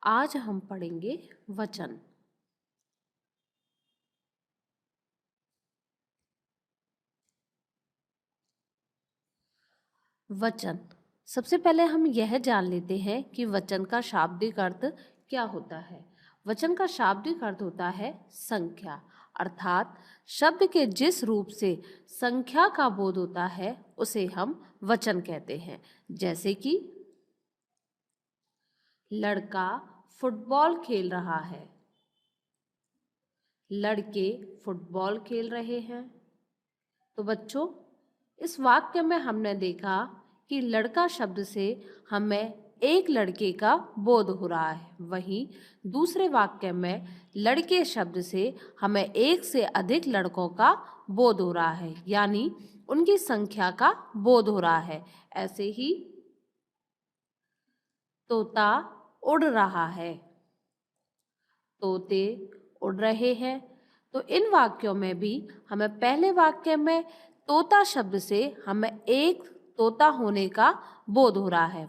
आज हम पढ़ेंगे वचन। वचन, सबसे पहले हम यह जान लेते हैं कि वचन का शाब्दिक अर्थ क्या होता है। वचन का शाब्दिक अर्थ होता है संख्या, अर्थात शब्द के जिस रूप से संख्या का बोध होता है उसे हम वचन कहते हैं। जैसे कि लड़का फुटबॉल खेल रहा है, लड़के फुटबॉल खेल रहे हैं। तो बच्चों, इस वाक्य में हमने देखा कि लड़का शब्द से हमें एक लड़के का बोध हो रहा है, वहीं दूसरे वाक्य में लड़के शब्द से हमें एक से अधिक लड़कों का बोध हो रहा है, यानी उनकी संख्या का बोध हो रहा है। ऐसे ही तोता उड़ रहा है, तोते उड़ रहे हैं। तो इन वाक्यों में भी हमें पहले वाक्य में तोता शब्द से हमें एक तोता होने का बोध हो रहा है,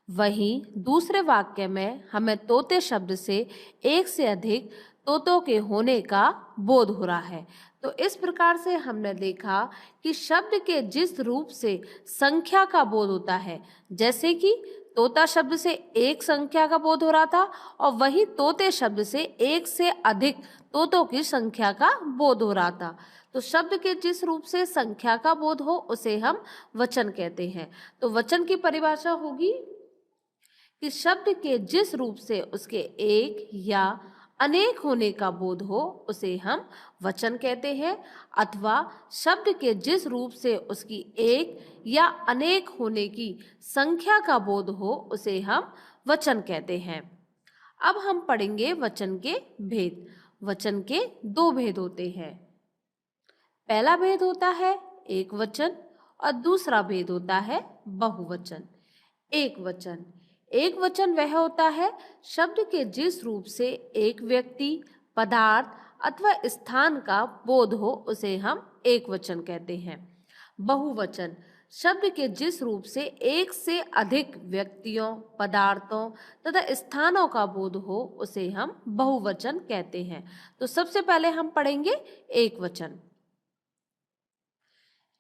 वहीं दूसरे वाक्य में हमें तोते शब्द से एक से अधिक तोतों के होने का बोध हो रहा है। तो इस प्रकार से हमने देखा कि शब्द के जिस रूप से संख्या का बोध होता है, जैसे कि तोता शब्द से एक संख्या का बोध हो रहा था और वही तोते शब्द से एक से अधिक तोतों की संख्या का बोध हो रहा था। तो शब्द के जिस रूप से संख्या का बोध हो उसे हम वचन कहते हैं। तो वचन की परिभाषा होगी कि शब्द के जिस रूप से उसके एक या अनेक होने का बोध हो उसे हम वचन कहते हैं, अथवा शब्द के जिस रूप से उसकी एक या अनेक होने की संख्या का बोध हो उसे हम वचन कहते हैं। अब हम पढ़ेंगे वचन के भेद। वचन के दो भेद होते हैं। पहला भेद होता है एक वचन और दूसरा भेद होता है बहुवचन। एक वचन वह होता है शब्द के जिस रूप से एक व्यक्ति, पदार्थ अथवा स्थान का बोध हो उसे हम एक वचन कहते हैं। बहुवचन शब्द के जिस रूप से एक से अधिक व्यक्तियों, पदार्थों तथा स्थानों का बोध हो उसे हम बहुवचन कहते हैं। तो सबसे पहले हम पढ़ेंगे एक वचन।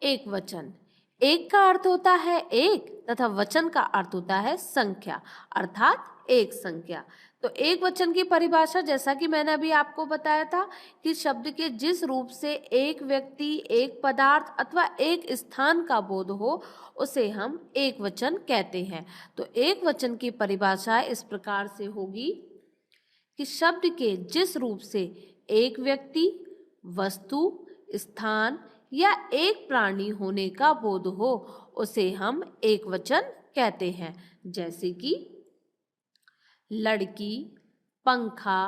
एक वचन, एक का अर्थ होता है एक तथा वचन का अर्थ होता है संख्या, अर्थात एक संख्या। तो एक वचन की परिभाषा जैसा कि मैंने अभी आपको बताया था कि शब्द के जिस रूप से एक व्यक्ति, एक पदार्थ अथवा एक स्थान का बोध हो उसे हम एक वचन कहते हैं। तो एक वचन की परिभाषा इस प्रकार से होगी कि शब्द के जिस रूप से एक व्यक्ति, वस्तु, स्थान या एक प्राणी होने का बोध हो उसे हम एक वचन कहते हैं। जैसे कि लड़की, पंखा,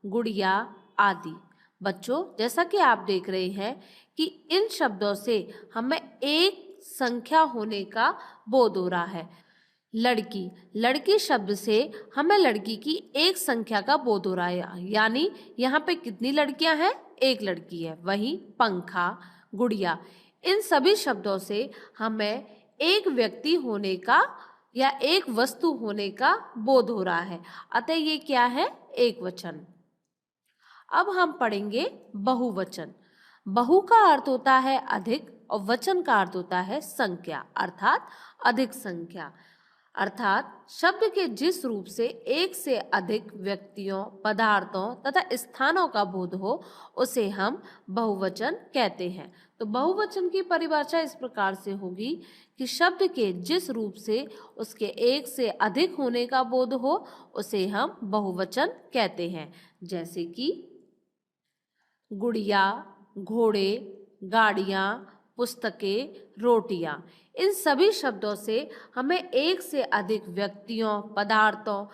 गुड़िया आदि। बच्चों, जैसा कि आप देख रहे हैं कि इन शब्दों से हमें एक संख्या होने का बोध हो रहा है। लड़की शब्द से हमें लड़की की एक संख्या का बोध हो रहा है, यानी यहाँ पे कितनी लड़कियां हैं? एक लड़की है। वहीं पंखा, गुड़िया, इन सभी शब्दों से हमें एक व्यक्ति होने का या एक वस्तु होने का बोध हो रहा है, अतः ये क्या है? एक वचन। अब हम पढ़ेंगे बहुवचन। बहु का अर्थ होता है अधिक और वचन का अर्थ होता है संख्या, अर्थात अधिक संख्या। अर्थात शब्द के जिस रूप से एक से अधिक व्यक्तियों, पदार्थों तथा स्थानों का बोध हो उसे हम बहुवचन कहते हैं। तो बहुवचन की परिभाषा इस प्रकार से होगी कि शब्द के जिस रूप से उसके एक से अधिक होने का बोध हो उसे हम बहुवचन कहते हैं। जैसे कि गुड़िया, घोड़े, गाड़ियाँ, पुस्तकें, रोटियां, इन सभी शब्दों से हमें एक से अधिक व्यक्तियों, पदार्थों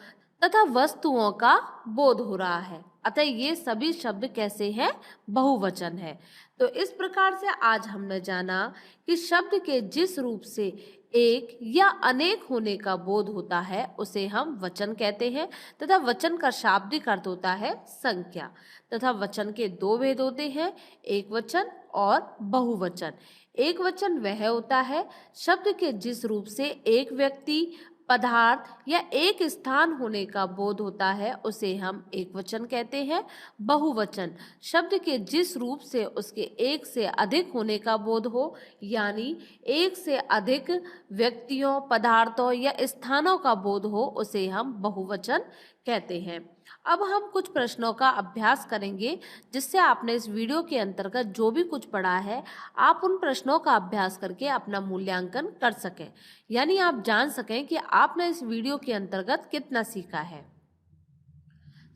तथा वस्तुओं का बोध हो रहा है, अतः ये सभी शब्द कैसे हैं? बहुवचन है। तो इस प्रकार से आज हमने जाना कि शब्द के जिस रूप से एक या अनेक होने का बोध होता है उसे हम वचन कहते हैं तथा वचन का शाब्दिक अर्थ होता है संख्या। तथा वचन के दो भेद होते हैं, एक वचन और बहुवचन। एक वचन वह होता है शब्द के जिस रूप से एक व्यक्ति, पदार्थ या एक स्थान होने का बोध होता है उसे हम एकवचन कहते हैं। बहुवचन शब्द के जिस रूप से उसके एक से अधिक होने का बोध हो, यानी एक से अधिक व्यक्तियों, पदार्थों या स्थानों का बोध हो, उसे हम बहुवचन कहते हैं। अब हम कुछ प्रश्नों का अभ्यास करेंगे जिससे आपने इस वीडियो के अंतर्गत जो भी कुछ पढ़ा है आप उन प्रश्नों का अभ्यास करके अपना मूल्यांकन कर सकें, यानी आप जान सकें कि आपने इस वीडियो के अंतर्गत कितना सीखा है।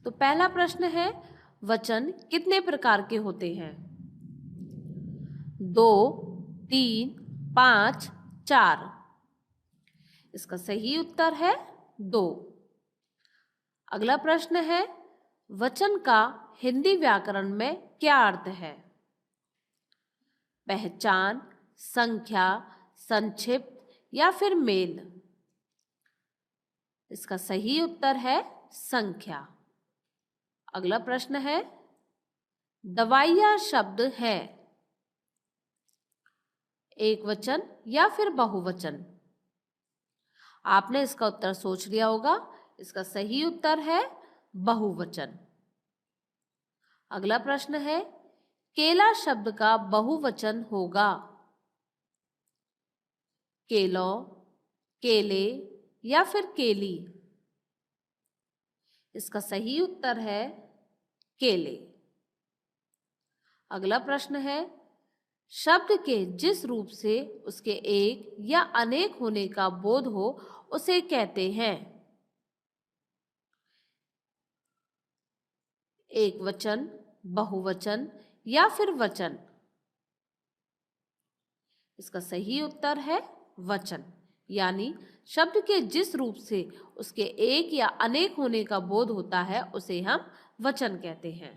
तो पहला प्रश्न है, वचन कितने प्रकार के होते हैं? 2, 3, 5, 4। इसका सही उत्तर है 2। अगला प्रश्न है, वचन का हिंदी व्याकरण में क्या अर्थ है? पहचान, संख्या, संक्षिप्त या फिर मेल? इसका सही उत्तर है संख्या। अगला प्रश्न है, दवाइयाँ शब्द है एकवचन या फिर बहुवचन? आपने इसका उत्तर सोच लिया होगा। इसका सही उत्तर है बहुवचन। अगला प्रश्न है, केला शब्द का बहुवचन होगा केलों, केले या फिर केली? इसका सही उत्तर है केले। अगला प्रश्न है, शब्द के जिस रूप से उसके एक या अनेक होने का बोध हो उसे कहते हैं एकवचन, बहुवचन या फिर वचन? इसका सही उत्तर है वचन, यानी शब्द के जिस रूप से उसके एक या अनेक होने का बोध होता है उसे हम वचन कहते हैं।